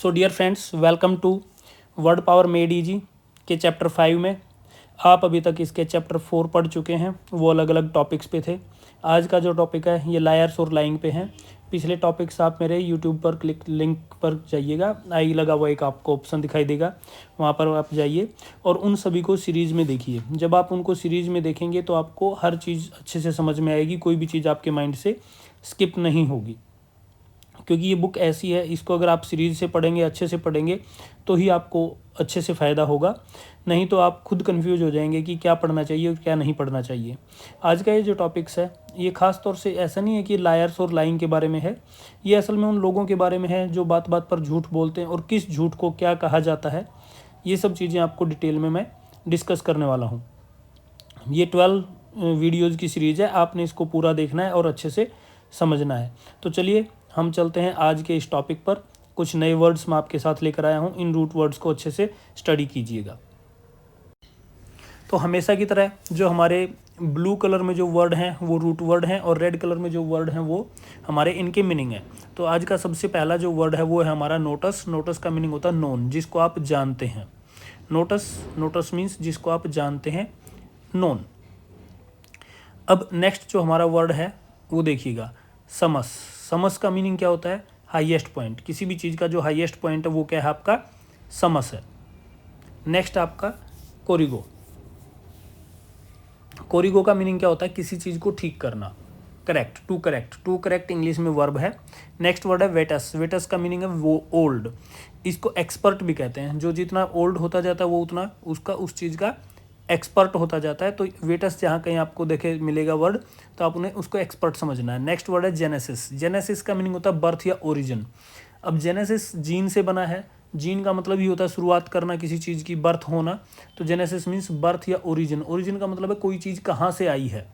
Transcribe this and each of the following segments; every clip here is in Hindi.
So dear friends, welcome to word power made easy के चैप्टर 5 में। आप अभी तक इसके चैप्टर 4 पढ़ चुके हैं, वो अलग अलग टॉपिक्स पे थे। आज का जो टॉपिक है ये लायर्स और लाइंग पे हैं। पिछले टॉपिक्स आप मेरे यूट्यूब पर लिंक पर जाइएगा, आई लगा हुआ एक आपको ऑप्शन दिखाई देगा, वहाँ पर आप जाइए और उन सभी को सीरीज़ में देखिए। जब आप उनको सीरीज़ में देखेंगे तो आपको हर चीज़ अच्छे से समझ में आएगी, कोई भी चीज़ आपके माइंड से स्किप नहीं होगी। क्योंकि ये बुक ऐसी है, इसको अगर आप सीरीज़ से पढ़ेंगे, अच्छे से पढ़ेंगे तो ही आपको अच्छे से फ़ायदा होगा, नहीं तो आप खुद कंफ्यूज हो जाएंगे कि क्या पढ़ना चाहिए और क्या नहीं पढ़ना चाहिए। आज का ये जो टॉपिक्स है ये ख़ास तौर से ऐसा नहीं है कि लायर्स और लाइंग के बारे में है, ये असल में उन लोगों के बारे में है जो बात बात पर झूठ बोलते हैं और किस झूठ को क्या कहा जाता है। ये सब चीज़ें आपको डिटेल में मैं डिस्कस करने वाला हूँ। ये 12 वीडियोज़ की सीरीज़ है, आपने इसको पूरा देखना है और अच्छे से समझना है। तो चलिए हम चलते हैं आज के इस टॉपिक पर। कुछ नए वर्ड्स मैं आपके साथ लेकर आया हूँ, इन रूट वर्ड्स को अच्छे से स्टडी कीजिएगा। तो हमेशा की तरह जो हमारे ब्लू कलर में जो वर्ड हैं वो रूट वर्ड हैं और रेड कलर में जो वर्ड हैं वो हमारे इनके मीनिंग है। तो आज का सबसे पहला जो वर्ड है वो है हमारा नोटिस। नोटिस का मीनिंग होता है नोन, जिसको आप जानते हैं। नोटिस मीन्स जिसको आप जानते हैं, नोन। अब नेक्स्ट जो हमारा वर्ड है वो देखिएगा, समस। समस का मीनिंग क्या होता है? Highest point. किसी भी चीज़ का जो हाईएस्ट पॉइंट है वो क्या है? आपका समस है। नेक्स्ट आपका कोरिगो। कोरिगो का मीनिंग क्या होता है? किसी चीज़ को ठीक करना, correct, to correct. To correct English में वर्ब है। नेक्स्ट वर्ड है वेटस। वेटस का मीनिंग है वो ओल्ड। इसको एक्सपर्ट भी कहते हैं। जो जितना ओल्ड होता जाता है वो उतना उसका उस चीज़ का एक्सपर्ट होता जाता है। तो वेटस जहाँ कहीं आपको देखे मिलेगा वर्ड तो आप उन्हें उसको एक्सपर्ट समझना है। नेक्स्ट वर्ड है जेनेसिस। जेनेसिस का मीनिंग होता है बर्थ या ओरिजिन। अब जेनेसिस जीन से बना है। जीन का मतलब ही होता है शुरुआत करना किसी चीज़ की, बर्थ होना। तो जेनेसिस मीन्स बर्थ या ओरिजिन। ओरिजिन का मतलब है कोई चीज़ कहाँ से आई है।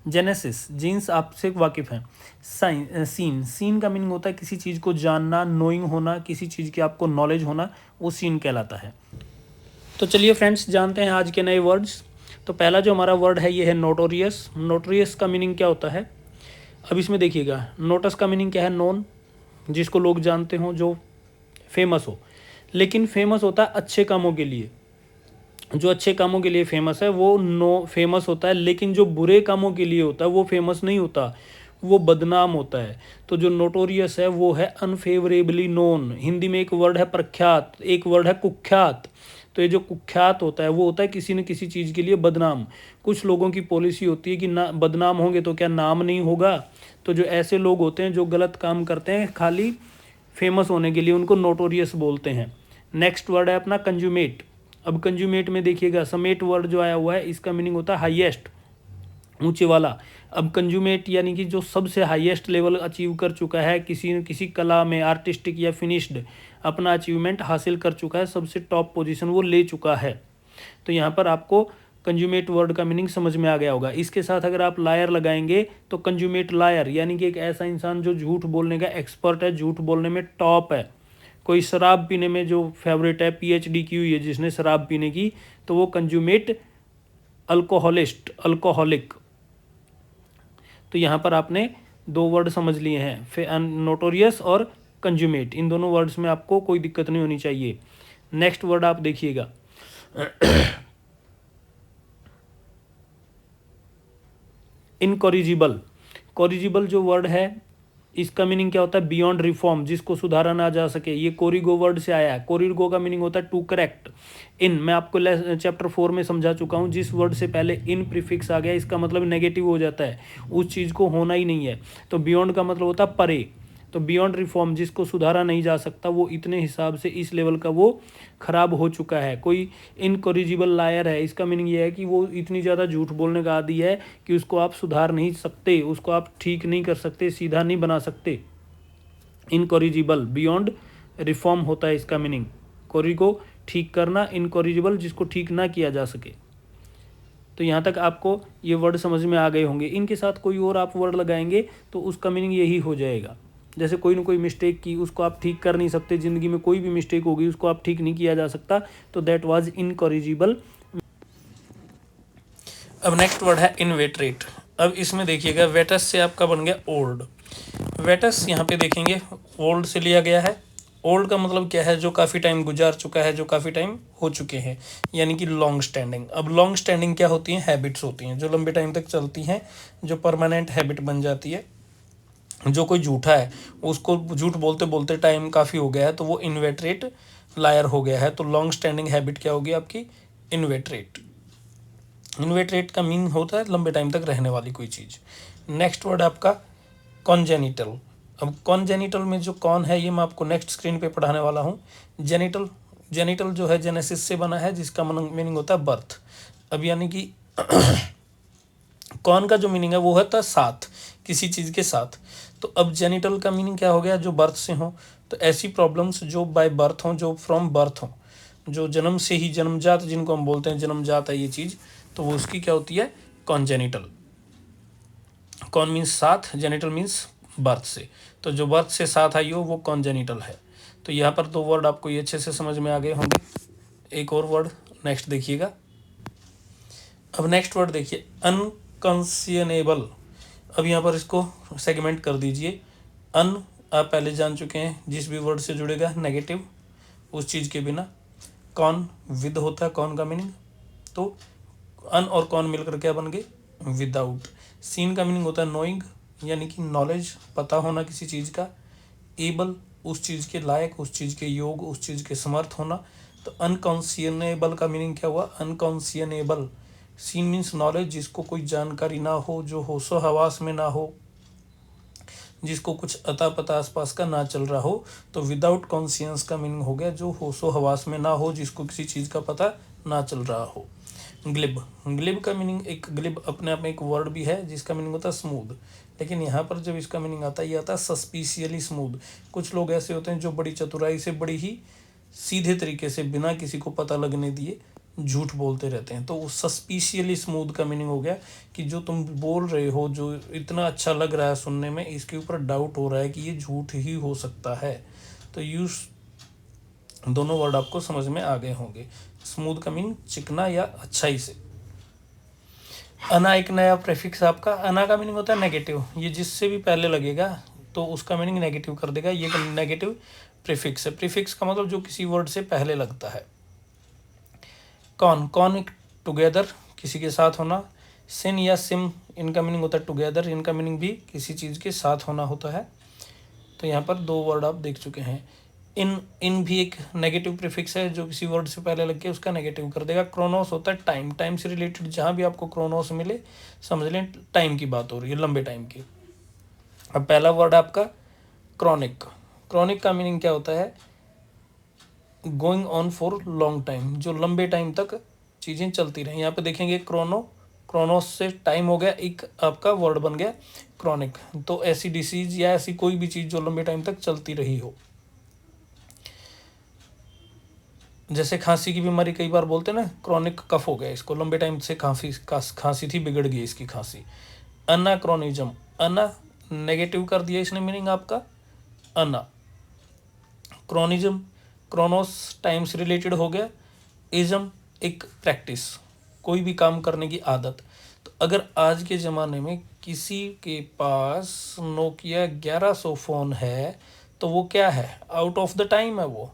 जेनेसिस। जीन्स आपसे वाकिफ हैं। सीन। सीन का मीनिंग होता है किसी चीज़ को जानना, नोइंग होना, किसी चीज़ की आपको नॉलेज होना, वो सीन कहलाता है। तो चलिए फ्रेंड्स जानते हैं आज के नए वर्ड्स। तो पहला जो हमारा वर्ड है ये है नोटोरियस। नोटोरियस का मीनिंग क्या होता है? अब इसमें देखिएगा, नोटस का मीनिंग क्या है? नोन, जिसको लोग जानते हों, जो फेमस हो। लेकिन फेमस होता है अच्छे कामों के लिए। जो अच्छे कामों के लिए फेमस है वो फेमस होता है, लेकिन जो बुरे कामों के लिए होता है वो फेमस नहीं होता, वो बदनाम होता है। तो जो नोटोरियस है वो है अनफेवरेबली नोन। हिंदी में एक वर्ड है प्रख्यात, एक वर्ड है कुख्यात। तो ये जो कुख्यात होता है वो होता है किसी न किसी चीज़ के लिए बदनाम। कुछ लोगों की पॉलिसी होती है कि ना बदनाम होंगे तो क्या नाम नहीं होगा। तो जो ऐसे लोग होते हैं जो गलत काम करते हैं खाली फेमस होने के लिए, उनको नोटोरियस बोलते हैं। नेक्स्ट वर्ड है अपना कंज्यूमेट। अब कंज्यूमेट में देखिएगा, समेट वर्ड जो आया हुआ है इसका मीनिंग होता है हाईएस्ट, ऊंचे वाला। अब कंज्यूमेट यानी कि जो सबसे हाईएस्ट लेवल अचीव कर चुका है किसी न किसी कला में, आर्टिस्टिक या फिनिश्ड, अपना अचीवमेंट हासिल कर चुका है, सबसे टॉप पोजीशन वो ले चुका है। तो यहाँ पर आपको कंज्यूमेट वर्ड का मीनिंग समझ में आ गया होगा। इसके साथ अगर आप लायर लगाएंगे तो कंज्यूमेट लायर यानी कि एक ऐसा इंसान जो झूठ बोलने का एक्सपर्ट है, झूठ बोलने में टॉप है। कोई शराब पीने में जो फेवरेट है, पीएचडी की हुई है जिसने शराब पीने की, तो वो कंज्यूमेट अल्कोहलिस्ट, अल्कोहलिक। तो यहाँ पर आपने दो वर्ड समझ लिए हैं, नोटोरियस और कंज्यूमेट। इन दोनों वर्ड्स में आपको कोई दिक्कत नहीं होनी चाहिए। नेक्स्ट वर्ड आप देखिएगा, इनकॉरिजिबल। कॉरिजिबल जो वर्ड है इसका मीनिंग क्या होता है? बियॉन्ड रिफॉर्म, जिसको सुधारा ना जा सके। ये कोरिगो वर्ड से आया है। कोरिगो का मीनिंग होता है टू करेक्ट। इन मैं आपको चैप्टर 4 में समझा चुका हूँ, जिस वर्ड से पहले इन प्रीफिक्स आ गया इसका मतलब नेगेटिव हो जाता है, उस चीज़ को होना ही नहीं है। तो बियॉन्ड का मतलब होता है परे। तो बियॉन्ड रिफॉर्म, जिसको सुधारा नहीं जा सकता, वो इतने हिसाब से इस लेवल का वो खराब हो चुका है। कोई इनकॉरिजिबल लायर है, इसका मीनिंग ये है कि वो इतनी ज़्यादा झूठ बोलने का आदी है कि उसको आप सुधार नहीं सकते, उसको आप ठीक नहीं कर सकते, सीधा नहीं बना सकते। इनकॉरिजिबल, बियॉन्ड रिफॉर्म होता है इसका मीनिंग। कोरिगो ठीक करना, इनकॉरिजिबल जिसको ठीक ना किया जा सके। तो यहाँ तक आपको ये वर्ड समझ में आ गए होंगे। इनके साथ कोई और आप वर्ड लगाएंगे तो उसका मीनिंग यही हो जाएगा। जैसे कोई ना कोई मिस्टेक की, उसको आप ठीक कर नहीं सकते, ज़िंदगी में कोई भी मिस्टेक होगी उसको आप ठीक नहीं किया जा सकता, तो दैट वाज इनकॉरिजिबल। अब नेक्स्ट वर्ड है इनवेटरेट। अब इसमें देखिएगा, वेटस से आपका बन गया ओल्ड। वेटस यहाँ पे देखेंगे ओल्ड से लिया गया है, ओल्ड का मतलब क्या है, जो काफ़ी टाइम गुजार चुका है, जो काफ़ी टाइम हो चुके हैं, यानी कि लॉन्ग स्टैंडिंग। अब लॉन्ग स्टैंडिंग क्या होती हैं, हैबिट्स होती हैं जो लंबे टाइम तक चलती हैं, जो परमानेंट हैबिट बन जाती है। जो कोई झूठा है, उसको झूठ बोलते बोलते टाइम काफ़ी हो गया है, तो वो इनवेटरेट लायर हो गया है। तो लॉन्ग स्टैंडिंग हैबिट क्या होगी आपकी, इनवेटरेट। इनवेटरेट का मीन होता है लंबे टाइम तक रहने वाली कोई चीज़। नेक्स्ट वर्ड आपका कॉन्जेनिटल। अब कॉन्जेनिटल में जो कॉन है, ये मैं आपको नेक्स्ट स्क्रीन पे पढ़ाने वाला हूँ। जेनिटल, जेनिटल जो है जेनेसिस से बना है, जिसका मीनिंग होता है बर्थ। अब यानी कि कॉन का जो मीनिंग है वो होता है साथ, किसी चीज़ के साथ। तो अब जेनिटल का मीनिंग क्या हो गया, जो बर्थ से हो। तो ऐसी प्रॉब्लम्स जो बाय बर्थ हों, जो फ्रॉम बर्थ हों, जो जन्म से ही, जन्मजात जिनको हम बोलते हैं, जन्मजात है ये चीज़, तो वो उसकी क्या होती है, कॉन्जेनिटल। कॉन मीन्स साथ, जेनिटल मीन्स बर्थ से। तो जो बर्थ से साथ आई हो वो कॉन्जेनिटल है। तो यहाँ पर दो वर्ड आपको ये अच्छे से समझ में आ गए होंगे। एक और वर्ड नेक्स्ट देखिएगा। अब नेक्स्ट वर्ड देखिए, अनकंसियनेबल। अब यहाँ पर इसको सेगमेंट कर दीजिए। अन आप पहले जान चुके हैं, जिस भी वर्ड से जुड़ेगा नेगेटिव, उस चीज़ के बिना। कॉन विद होता है, कॉन का मीनिंग। तो अन और कॉन मिलकर क्या बन गए, विदाउट। सीन का मीनिंग होता है नोइंग, यानी कि नॉलेज, पता होना किसी चीज़ का। एबल, उस चीज़ के लायक, उस चीज़ के योग, उस चीज़ के समर्थ होना। तो अनकॉन्सियनेबल का मीनिंग क्या हुआ, अनकॉन्सियनेबल। सीन मीन्स नॉलेज, जिसको कोई जानकारी ना हो, जो होशो हवास में ना हो, जिसको कुछ अता पता आसपास का ना चल रहा हो। तो विदाउट कॉन्शियंस का मीनिंग हो गया जो होशो हवास में ना हो, जिसको किसी चीज़ का पता ना चल रहा हो। ग्लिब, ग्लिब का मीनिंग, एक ग्लिब अपने आप में एक वर्ड भी है जिसका मीनिंग होता है स्मूथ, लेकिन यहाँ पर जब इसका मीनिंग आता है, ये आता है सस्पिशियली स्मूथ। कुछ लोग ऐसे होते हैं जो बड़ी चतुराई से, बड़ी ही सीधे तरीके से, बिना किसी को पता लगने दिए झूठ बोलते रहते हैं। तो वो सस्पिशियली स्मूथ का मीनिंग हो गया कि जो तुम बोल रहे हो, जो इतना अच्छा लग रहा है सुनने में, इसके ऊपर डाउट हो रहा है कि ये झूठ ही हो सकता है। तो यूज दोनों वर्ड आपको समझ में आ गए होंगे। स्मूथ का मीनिंग चिकना या अच्छाई से। अना एक नया प्रेफिक्स आपका। अना का मीनिंग होता है नेगेटिव, ये जिससे भी पहले लगेगा तो उसका मीनिंग नेगेटिव कर देगा, ये नेगेटिव प्रीफिक्स है। प्रीफिक्स का मतलब जो किसी वर्ड से पहले लगता है। कॉन, कॉन टुगेदर, किसी के साथ होना। सिन या सिम, इनका मीनिंग होता है टुगेदर, इनका मीनिंग भी किसी चीज़ के साथ होना होता है। तो यहाँ पर दो वर्ड आप देख चुके हैं। इन भी एक नेगेटिव प्रीफिक्स है, जो किसी वर्ड से पहले लग के उसका नेगेटिव कर देगा। क्रोनोस होता है टाइम, टाइम से रिलेटेड जहाँ भी आपको क्रोनोस मिले, समझ लें टाइम की बात हो रही है, लंबे टाइम की। अब पहला वर्ड आपका क्रॉनिक। क्रॉनिक का मीनिंग क्या होता है, going on for long time, जो लंबे टाइम तक चीज़ें चलती रहें। यहाँ पे देखेंगे क्रोनोस से टाइम हो गया, एक आपका वर्ड बन गया क्रॉनिक। तो ऐसी डिसीज या ऐसी कोई भी चीज़ जो लंबे टाइम तक चलती रही हो, जैसे खांसी की बीमारी कई बार बोलते हैं ना, क्रॉनिक कफ हो गया, इसको लंबे टाइम से खांसी थी, बिगड़ गई इसकी खांसी। अनाक्रोनिज्म, अना नेगेटिव कर दिया इसने मीनिंग आपका, अना। क्रोनिज्म, क्रोनोस टाइम से रिलेटेड हो गया। इज्म एक प्रैक्टिस, कोई भी काम करने की आदत। तो अगर आज के ज़माने में किसी के पास नोकिया 1100 फ़ोन है, तो वो क्या है, आउट ऑफ द टाइम है, वो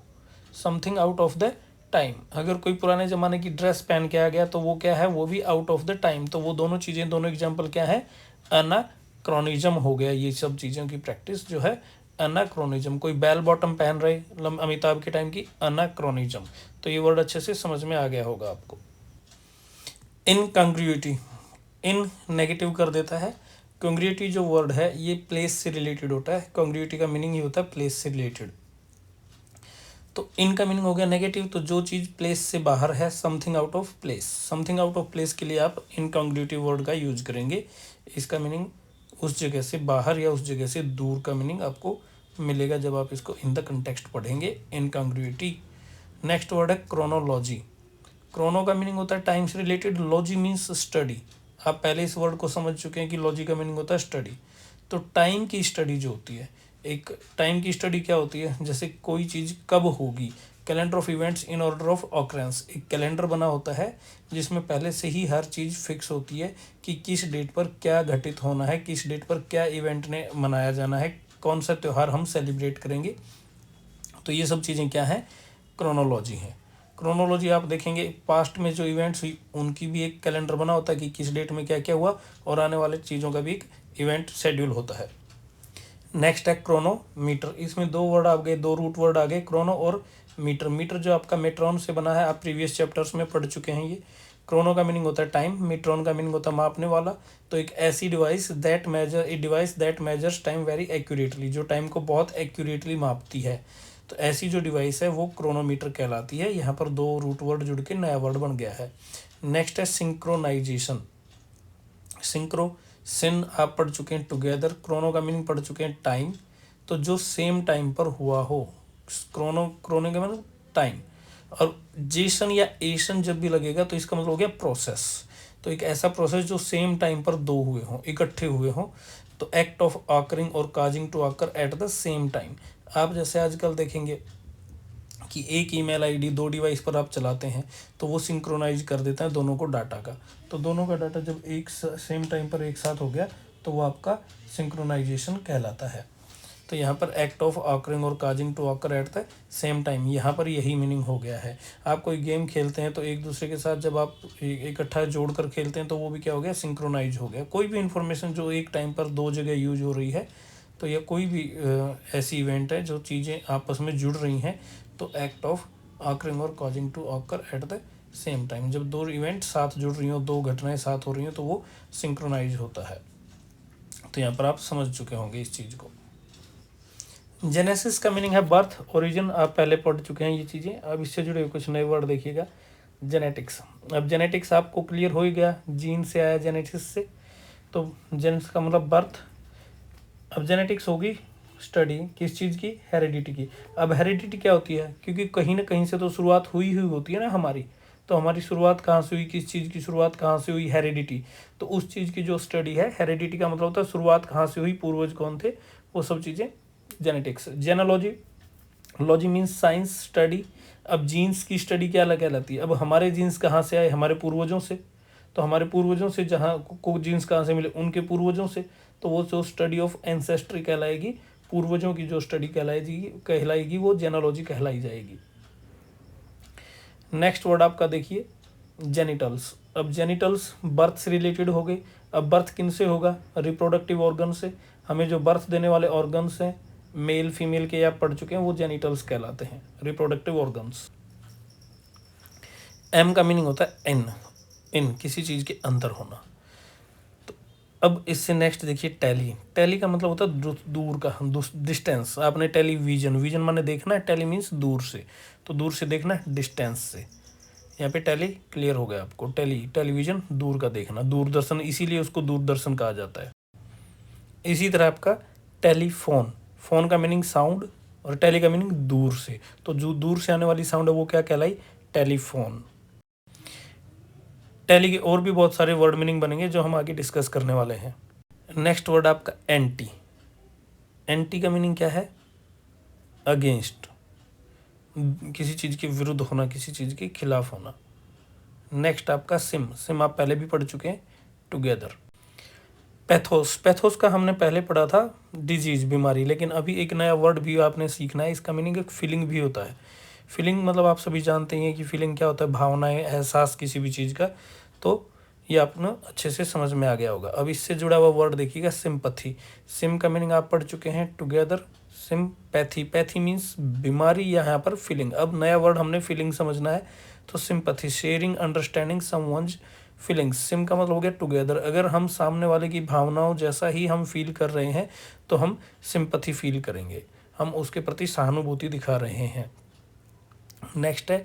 something out of the time. अगर कोई पुराने ज़माने की ड्रेस पहन के आ गया, तो वो क्या है, वो भी आउट ऑफ द टाइम। तो वो दोनों चीज़ें, दोनों एग्जाम्पल क्या है, अनाक्रोनिज्म हो गया। ये सब चीज़ों की प्रैक्टिस जो है अनाक्रोनिज्म। कोई बेल बॉटम पहन रहे अमिताभ के टाइम की, अनाक्रोनिज्म। तो ये वर्ड अच्छे से समझ में आ गया होगा आपको। इनकंग्रुइटी, इन नेगेटिव कर देता है। कंग्रुइटी जो वर्ड है ये प्लेस से रिलेटेड होता है। कंग्रुइटी का मीनिंग ही होता है प्लेस से रिलेटेड। तो इनका मीनिंग हो गया नेगेटिव, तो जो चीज़ प्लेस से बाहर है, something out of place. Something out of place के लिए आप इनकंग्रुइटिव वर्ड का यूज करेंगे। इसका मीनिंग उस जगह से बाहर या उस जगह से दूर का मीनिंग आपको मिलेगा जब आप इसको इन द कंटेक्स्ट पढ़ेंगे, इनकंग्रुइटी। नेक्स्ट वर्ड है क्रोनोलॉजी। क्रोनो का मीनिंग होता है टाइम से रिलेटेड, लॉजी मीन्स स्टडी। आप पहले इस वर्ड को समझ चुके हैं कि लॉजी का मीनिंग होता है स्टडी। तो टाइम की स्टडी जो होती है, एक टाइम की स्टडी क्या होती है, जैसे कोई चीज़ कब होगी, calendar of events in order of occurrence. एक कैलेंडर बना होता है जिसमें पहले से ही हर चीज़ फिक्स होती है कि किस डेट पर क्या घटित होना है, किस डेट पर क्या इवेंट ने मनाया जाना है, कौन सा त्यौहार हम सेलिब्रेट करेंगे। तो ये सब चीज़ें क्या हैं, क्रोनोलॉजी है। क्रोनोलॉजी आप देखेंगे पास्ट में जो इवेंट्स हुई उनकी भी एक कैलेंडर बना होता है कि किस डेट में क्या क्या हुआ, और आने वाले चीज़ों का भी एक इवेंट शेड्यूल होता है। नेक्स्ट है क्रोनोमीटर। इसमें दो वर्ड आ गए, दो रूट वर्ड आ गए, क्रोनो और मीटर। मीटर जो आपका मेट्रॉन से बना है, आप प्रीवियस चैप्टर्स में पढ़ चुके हैं ये। क्रोनो का मीनिंग होता है टाइम, मीट्रॉन का मीनिंग होता है मापने वाला। तो एक ऐसी device that measures time very accurately, जो टाइम को बहुत एक्यूरेटली मापती है। तो ऐसी जो डिवाइस है वो क्रोनोमीटर कहलाती है। यहाँ पर दो रूट वर्ड जुड़ के नया वर्ड बन गया है। नेक्स्ट है सिंक्रोनाइजेशन। सिन आप पढ़ चुके हैं टुगेदर। क्रोनो का मीनिंग पढ़ चुके हैं टाइम, तो जो सेम टाइम पर हुआ हो। क्रोनो का मतलब टाइम, और जेसन या एशन जब भी लगेगा तो इसका मतलब हो गया प्रोसेस। तो एक ऐसा प्रोसेस जो सेम टाइम पर दो हुए हों, इकट्ठे हुए हों। तो एक्ट ऑफ ऑकरिंग और causing to occur at the same time. आप जैसे आजकल देखेंगे कि एक ईमेल आईडी दो डिवाइस पर आप चलाते हैं तो वो सिंक्रोनाइज कर देता है दोनों को डाटा का। तो दोनों का डाटा जब एक सेम टाइम पर एक साथ हो गया तो वो आपका सिंक्रोनाइजेशन कहलाता है। तो यहाँ पर एक्ट ऑफ ऑकरिंग और causing to occur at the same time, यहाँ पर यही मीनिंग हो गया है। आप कोई गेम खेलते हैं तो एक दूसरे के साथ जब आप इकट्ठा जोड़ कर खेलते हैं तो वो भी क्या हो गया, सिंक्रोनाइज हो गया। कोई भी इंफॉर्मेशन जो एक टाइम पर दो जगह यूज हो रही है, तो यह कोई भी ऐसी इवेंट है जो चीज़ें आपस में जुड़ रही हैं, तो एक्ट ऑफ ऑकरिंग और causing to occur at the same time. जब दो इवेंट साथ जुड़ रही हो, दो घटनाएं साथ हो रही हो, तो वो सिंक्रोनाइज होता है। तो यहाँ पर आप समझ चुके होंगे इस चीज़ को। जेनेसिस का मीनिंग है बर्थ, ओरिजिन, आप पहले पढ़ चुके हैं ये चीज़ें। अब इससे जुड़े कुछ नए वर्ड देखिएगा। जेनेटिक्स, अब जेनेटिक्स आपको क्लियर हो ही गया, जीन से आया जेनेटिक्स से। तो जेनेटिक्स का मतलब बर्थ। अब जेनेटिक्स होगी स्टडी किस चीज़ की, हेरिडिटी की। अब हेरिडिटी क्या होती है, क्योंकि कहीं ना कहीं से तो शुरुआत हुई होती है ना हमारी। तो हमारी शुरुआत कहाँ से हुई, किस चीज़ की शुरुआत कहाँ से हुई, हेरिडिटी। तो उस चीज़ की जो स्टडी है, हेरिडिटी का मतलब होता है शुरुआत कहाँ से हुई, पूर्वज कौन थे, वो सब चीज़ें genetics. Genealogy, logy means science, study. अब जीन्स की स्टडी क्या कहलाती है, अब हमारे जीन्स कहाँ से आए, हमारे पूर्वजों से। तो हमारे पूर्वजों से जहाँ को जीन्स कहाँ से मिले, उनके पूर्वजों से। तो वो जो स्टडी ऑफ एंसेस्ट्री कहलाएगी, पूर्वजों की जो स्टडी कहलाएगी वो जेनोलॉजी कहलाई जाएगी। नेक्स्ट वर्ड आपका देखिए जेनिटल्स। अब जेनिटल्स बर्थ से रिलेटेड हो गए। अब बर्थ किन से होगा, रिप्रोडक्टिव ऑर्गन से। हमें जो बर्थ देने वाले ऑर्गन्स हैं, मेल फीमेल के आप पढ़ चुके हैं, वो जेनिटल्स कहलाते हैं, रिप्रोडक्टिव ऑर्गन्स। एम का मीनिंग होता है इन किसी चीज़ के अंदर होना। तो अब इससे नेक्स्ट देखिए टैली। टैली का मतलब होता है दूर का, डिस्टेंस। आपने टेलीविजन, विजन माने देखना है, टेली मीन्स दूर से, तो दूर से देखना है डिस्टेंस से। यहाँ पे टैली क्लियर हो गया आपको। टेलीविजन दूर का देखना, दूरदर्शन, इसीलिए उसको दूरदर्शन कहा जाता है। इसी तरह आपका टेलीफोन, फोन का मीनिंग साउंड और टेली का मीनिंग दूर से। तो जो दूर से आने वाली साउंड है वो क्या कहलाई, टेलीफोन। टैली के और भी बहुत सारे वर्ड मीनिंग बनेंगे जो हम आगे डिस्कस करने वाले हैं। नेक्स्ट वर्ड आपका एंटी। एंटी का मीनिंग क्या है, अगेंस्ट, किसी चीज़ के विरुद्ध होना, किसी चीज़ के खिलाफ होना। नेक्स्ट आपका सिम आप पहले भी पढ़ चुके हैं, टुगेदर। पैथोस का हमने पहले पढ़ा था, डिजीज, बीमारी। लेकिन अभी एक नया वर्ड भी आपने सीखना है, इसका मीनिंग एक फीलिंग भी होता है। फीलिंग मतलब आप सभी जानते हैं कि फीलिंग क्या होता है, भावनाएं, एहसास किसी भी चीज़ का। तो ये आपने अच्छे से समझ में आ गया होगा। अब इससे जुड़ा हुआ वर्ड देखिएगा, सिंपैथी। सिम का मीनिंग आप पढ़ चुके हैं, टुगेदर। सिंपैथी, पैथी मीन्स बीमारी, यहाँ पर फीलिंग। अब नया वर्ड हमने फीलिंग समझना है, तो sympathy, sharing, understanding someone's feelings. SIM का मतलब हो गया टुगेदर। अगर हम सामने वाले की भावनाओं जैसा ही हम फील कर रहे हैं तो हम सिंपैथी फील करेंगे, हम उसके प्रति सहानुभूति दिखा रहे हैं। नेक्स्ट है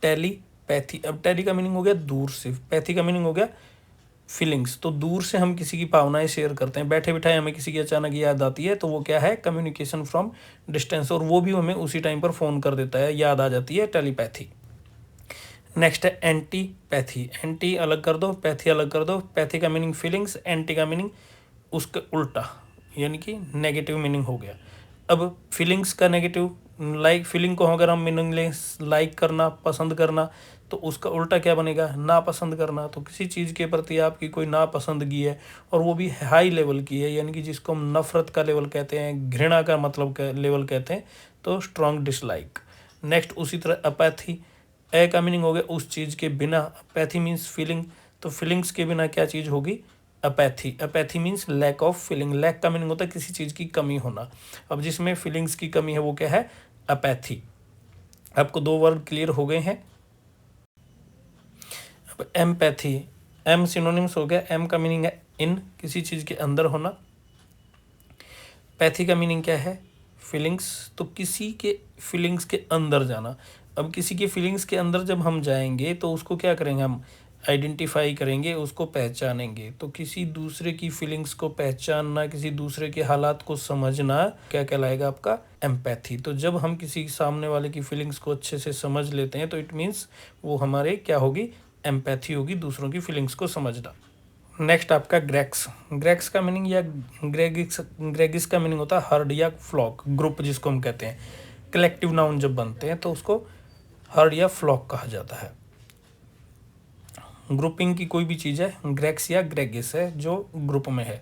टेलीपैथी। अब टेली का मीनिंग हो गया दूर से, पैथी का मीनिंग हो गया फीलिंग्स। तो दूर से हम किसी की भावनाएं शेयर करते हैं, बैठे बिठाए हमें किसी की अचानक याद आती है, तो वो क्या है, कम्युनिकेशन फ्रॉम डिस्टेंस। और वो भी हमें उसी टाइम पर फ़ोन कर देता है, याद आ जाती है, टेलीपैथी। नेक्स्ट है एंटीपैथी। एंटी अलग कर दो, पैथी अलग कर दो। पैथी का मीनिंग फीलिंग्स, एंटी का मीनिंग उसका उल्टा, यानी कि नेगेटिव मीनिंग हो गया। अब फीलिंग्स का नेगेटिव, लाइक फीलिंग को अगर हम मीनिंगलेस, लाइक करना, पसंद करना, तो उसका उल्टा क्या बनेगा, नापसंद करना। तो किसी चीज़ के प्रति आपकी कोई नापसंदगी है और वो भी हाई लेवल की है, यानी कि जिसको हम नफ़रत का लेवल कहते हैं, घृणा का मतलब लेवल कहते हैं, तो स्ट्रॉन्ग डिसलाइक। नेक्स्ट उसी तरह अपैथी, ए का मीनिंग हो गया उस चीज़ के बिना, अपैथी मीन्स फीलिंग, तो फीलिंग्स के बिना क्या चीज़ होगी, apathy. Apathy means lack of feeling, lack का मीनिंग होता है किसी चीज़ की कमी होना, अब जिसमें फीलिंग्स की कमी है वो क्या है, अपैथी। आपको 2 वर्ड क्लियर हो गए हैं। अब एम्पैथी, एम सिनोनिम्स हो गया, एम का मीनिंग है इन, किसी चीज़ के अंदर होना, पैथी का मीनिंग क्या है, फीलिंग्स, तो किसी के फीलिंग्स के अंदर जाना। अब किसी की फीलिंग्स के अंदर जब हम जाएंगे तो उसको क्या करेंगे, हम आइडेंटिफाई करेंगे, उसको पहचानेंगे। तो किसी दूसरे की फीलिंग्स को पहचानना, किसी दूसरे के हालात को समझना क्या कहलाएगा, आपका एम्पैथी। तो जब हम किसी सामने वाले की फीलिंग्स को अच्छे से समझ लेते हैं तो इट मीन्स वो हमारे क्या होगी, एम्पैथी होगी, दूसरों की फीलिंग्स को समझना। नेक्स्ट आपका ग्रेक्स, ग्रेक्स का मीनिंग या ग्रेगिस का मीनिंग होता है हर्ड या फ्लॉक, ग्रुप जिसको हम कहते हैं। कलेक्टिव नाउन जब बनते हैं तो उसको हर्ड या फ्लॉक कहा जाता है। ग्रुपिंग की कोई भी चीज़ है, ग्रेक्स या ग्रेगिस है जो ग्रुप में है।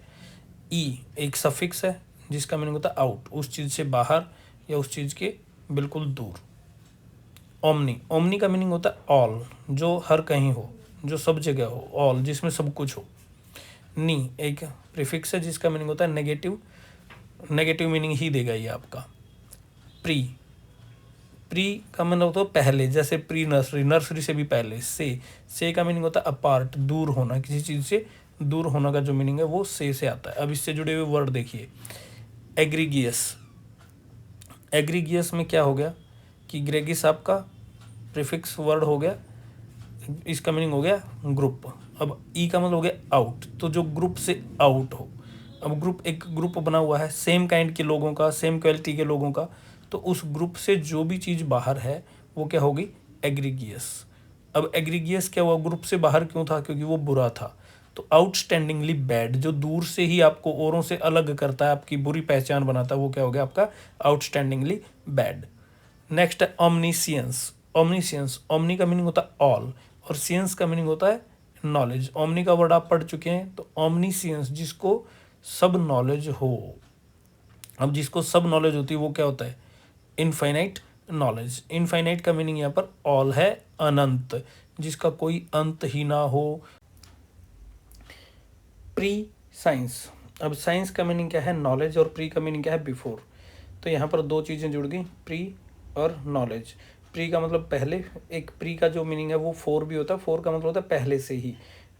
ई एक सफिक्स है जिसका मीनिंग होता है आउट, उस चीज़ से बाहर या उस चीज़ के बिल्कुल दूर। ओमनी, ओमनी का मीनिंग होता है ऑल, जो हर कहीं हो, जो सब जगह हो, ऑल जिसमें सब कुछ हो। नी एक प्रीफिक्स है जिसका मीनिंग होता है नेगेटिव, नेगेटिव मीनिंग ही देगा ये आपका। प्री, प्री का मतलब होता है पहले, जैसे प्री नर्सरी, नर्सरी से भी पहले। से का मीनिंग होता है अपार्ट, दूर होना, किसी चीज़ से दूर होना का जो मीनिंग है वो से आता है। अब इससे जुड़े हुए वर्ड देखिए, एग्रीगियस, एग्रीगियस में क्या हो गया कि ग्रेगिस आपका प्रीफिक्स वर्ड हो गया, इसका मीनिंग हो गया ग्रुप। अब ई का मतलब हो गया आउट, तो जो ग्रुप से आउट हो। अब ग्रुप, एक ग्रुप बना हुआ है सेम काइंड के लोगों का, सेम क्वालिटी के लोगों का, तो उस ग्रुप से जो भी चीज़ बाहर है वो क्या होगी, एग्रीगियस। अब एग्रीगियस क्या हुआ, ग्रुप से बाहर क्यों था, क्योंकि वो बुरा था। तो आउटस्टैंडिंगली बैड, जो दूर से ही आपको औरों से अलग करता है, आपकी बुरी पहचान बनाता है, वो क्या हो गया आपका आउटस्टैंडिंगली बैड। नेक्स्ट है ओमनीसियंस, ओमनीसियंस, ओमनी का मीनिंग होता है ऑल और सियंस का मीनिंग होता है नॉलेज। ओमनी का वर्ड आप पढ़ चुके हैं, तो ओमनीसियंस जिसको सब नॉलेज हो। अब जिसको सब नॉलेज होती है वो क्या होता है, इनफाइनाइट नॉलेज। इनफाइनाइट का मीनिंग यहाँ पर ऑल है, अनंत, जिसका कोई अंत ही ना हो। प्री साइंस, अब साइंस का मीनिंग क्या है, नॉलेज, और प्री का मीनिंग क्या है, बिफोर। तो यहाँ पर 2 चीज़ें जुड़ गई, प्री और नॉलेज। प्री का मतलब पहले, एक प्री का जो मीनिंग है वो फोर भी होता है, फोर का मतलब होता है पहले से ही।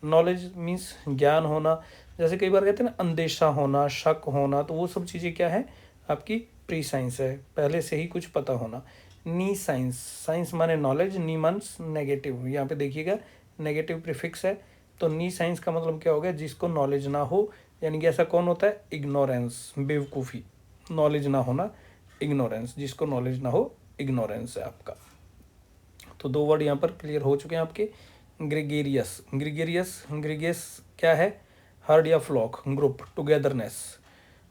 नॉलेज मीन्स ज्ञान होना, जैसे कई बार कहते हैं ना अंदेशा होना, शक होना, तो वो सब चीज़ें क्या है आपकी प्री साइंस है, पहले से ही कुछ पता होना। नी साइंस, साइंस माने नॉलेज, नी मीन्स नेगेटिव, यहाँ पे देखिएगा नेगेटिव प्रीफिक्स है। तो नी साइंस का मतलब क्या हो गया, जिसको नॉलेज ना हो, यानी कि ऐसा कौन होता है, इग्नोरेंस, बेवकूफ़ी। नॉलेज ना होना, इग्नोरेंस, जिसको नॉलेज ना हो, इग्नोरेंस है आपका। तो 2 वर्ड यहाँ पर क्लियर हो चुके हैं आपके। ग्रेगेरियस, ग्रेगेरियस, ग्रेगियस क्या है, हर्ड या फ्लॉक, ग्रुप, टुगेदरनेस।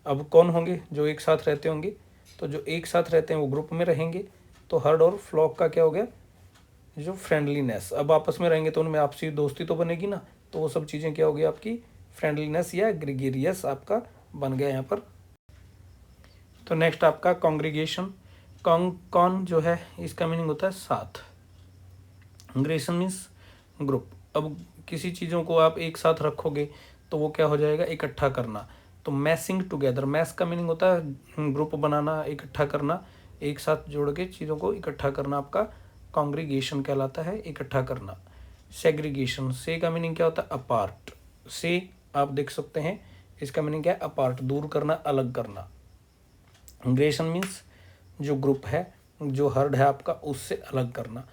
अब कौन होंगे, जो एक साथ रहते होंगे, तो जो एक साथ रहते हैं वो ग्रुप में रहेंगे। तो हर्ड और फ्लॉक का क्या हो गया, जो फ्रेंडलीनेस, अब आपस में रहेंगे तो उनमें आपसी दोस्ती तो बनेगी ना, तो वो सब चीज़ें क्या हो गई आपकी फ्रेंडलीनेस या ग्रेगेरियस आपका बन गया यहाँ पर। तो नेक्स्ट आपका कॉन्ग्रीगेशन, कॉन जो है इसका मीनिंग होता है साथ, ग्रेशन मीन्स ग्रुप। अब किसी चीज़ों को आप एक साथ रखोगे तो वो क्या हो जाएगा, इकट्ठा करना। तो मैसिंग टुगेदर, मैस का मीनिंग होता है ग्रुप बनाना, इकट्ठा करना, एक साथ जोड़ के चीज़ों को इकट्ठा करना, आपका कॉन्ग्रीगेशन कहलाता है, इकट्ठा करना। सेग्रीगेशन, से का मीनिंग क्या होता है, अपार्ट, से आप देख सकते हैं इसका मीनिंग क्या है, अपार्ट, दूर करना, अलग करना। ग्रेशन मीन्स जो ग्रुप है, जो हर्ड है आपका, उससे अलग करना।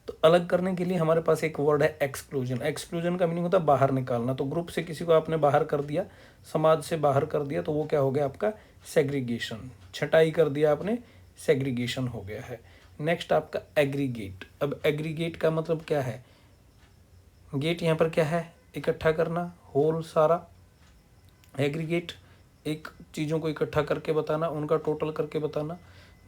तो अलग करने के लिए हमारे पास एक वर्ड है एक्सक्लूजन, एक्सक्लूजन का मीनिंग होता है बाहर निकालना। तो ग्रुप से किसी को आपने बाहर कर दिया, समाज से बाहर कर दिया, तो वो क्या हो गया आपका सेग्रीगेशन, छटाई कर दिया आपने, सेग्रीगेशन हो गया है। नेक्स्ट आपका एग्रीगेट, अब एग्रीगेट का मतलब क्या है, गेट यहाँ पर क्या है, इकट्ठा करना, होल सारा। एग्रीगेट एक चीज़ों को इकट्ठा करके बताना, उनका टोटल करके बताना।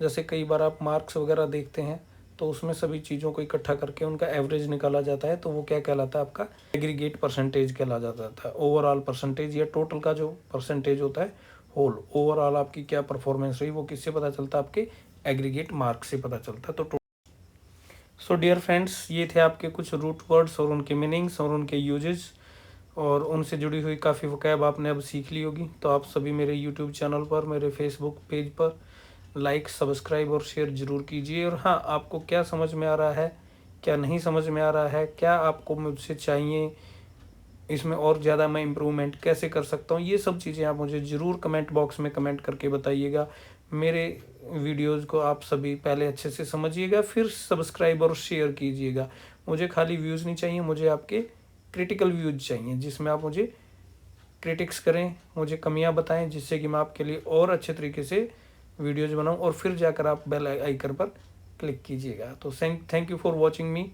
जैसे कई बार आप मार्क्स वगैरह देखते हैं तो उसमें सभी चीज़ों को इकट्ठा करके उनका एवरेज निकाला जाता है, तो वो क्या कहलाता है आपका एग्रीगेट परसेंटेज कहला जाता था। ओवरऑल परसेंटेज या टोटल का जो परसेंटेज होता है, होल ओवरऑल आपकी क्या परफॉर्मेंस रही, वो किससे पता चलता है, आपके एग्रीगेट मार्क से पता चलता है। तो सो डियर फ्रेंड्स, ये थे आपके कुछ रूट वर्ड्स और उनके मीनिंग्स और उनके यूजेस, और उनसे जुड़ी हुई काफ़ी वोकैब आपने अब सीख ली होगी। तो आप सभी मेरे यूट्यूब चैनल पर, मेरे फेसबुक पेज पर लाइक, सब्सक्राइब और शेयर ज़रूर कीजिए। और हाँ, आपको क्या समझ में आ रहा है, क्या नहीं समझ में आ रहा है, क्या आपको मुझसे चाहिए, इसमें और ज़्यादा मैं इम्प्रूवमेंट कैसे कर सकता हूँ, ये सब चीज़ें आप मुझे ज़रूर कमेंट बॉक्स में कमेंट करके बताइएगा। मेरे वीडियोज़ को आप सभी पहले अच्छे से समझिएगा, फिर सब्सक्राइब और शेयर कीजिएगा। मुझे खाली व्यूज़ नहीं चाहिए, मुझे आपके क्रिटिकल व्यूज़ चाहिए, जिसमें आप मुझे क्रिटिक्स करें, मुझे कमियां बताएं, जिससे कि मैं आपके लिए और अच्छे तरीके से वीडियोज़ बनाऊं, और फिर जाकर आप बेल आइकन पर क्लिक कीजिएगा। तो thank you for watching me.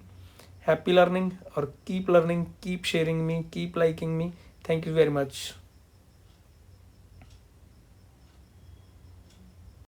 Happy learning, और keep learning, keep sharing me, keep liking me. Thank you very much.